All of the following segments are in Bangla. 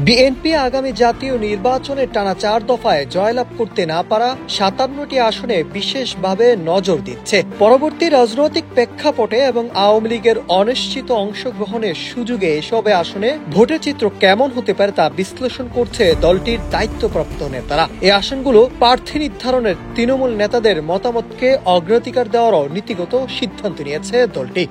বিএনপি আগামী জাতীয় নির্বাচনে টানা 4 দফায় জয়লাভ করতে না পারা 57টি আসনে বিশেষভাবে নজর দিচ্ছে। পরবর্তী রাজনৈতিক প্রেক্ষাপটে এবং আওয়ামী লীগের অনিশ্চিত অংশগ্রহণের সুযোগে এসব আসনে ভোটের চিত্র কেমন হতে পারে তা বিশ্লেষণ করছে দলটির দায়িত্বপ্রাপ্ত নেতারা। এই আসনগুলো প্রার্থী নির্ধারণের তৃণমূল নেতাদের মতামতকে অগ্রাধিকার দেওয়ারও নীতিগত সিদ্ধান্ত নিয়েছে দলটি।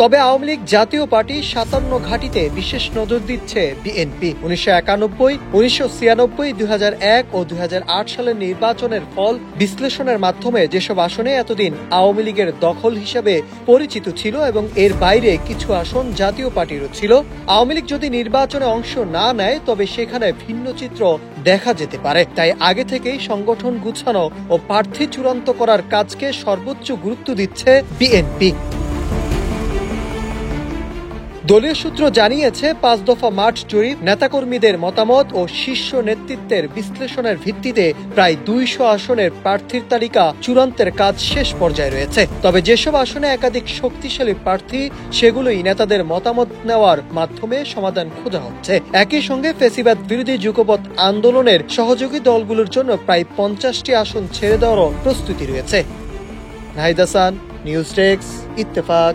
তবে আওয়ামী লীগ জাতীয় পার্টি 57 ঘাঁটিতে বিশেষ নজর দিচ্ছে বিএনপি। 1991, 1996, 2001 ও 2008 সালের নির্বাচনের ফল বিশ্লেষণের মাধ্যমে যেসব আসনে এতদিন আওয়ামী লীগের দখল হিসেবে পরিচিত ছিল এবং এর বাইরে কিছু আসন জাতীয় পার্টিরও ছিল, আওয়ামী লীগ যদি নির্বাচনে অংশ না নেয় তবে সেখানে ভিন্ন চিত্র দেখা যেতে পারে। তাই আগে থেকেই সংগঠন গুছানো ও প্রার্থী চূড়ান্ত করার কাজকে সর্বোচ্চ গুরুত্ব দিচ্ছে বিএনপি। দলীয় সূত্র জানিয়েছে, 5 দফা মাঠ জরিপ, নেতাকর্মীদের মতামত ও শীর্ষ নেতৃত্বের বিশ্লেষণের ভিত্তিতে প্রায় 200 আসনের প্রার্থীর তালিকা চূড়ান্তের কাজ শেষ পর্যায়ে রয়েছে। তবে যেসব আসনে একাধিক শক্তিশালী প্রার্থী, সেগুলোই নেতাদের মতামত নেওয়ার মাধ্যমে সমাধান খোঁজা হচ্ছে। একই সঙ্গে ফ্যাসিবাদ বিরোধী যুগপৎ আন্দোলনের সহযোগী দলগুলোর জন্য প্রায় 50টি আসন ছেড়ে দেওয়ারও প্রস্তুতি রয়েছে। Nahid Hasan, news desk, Ittefaq.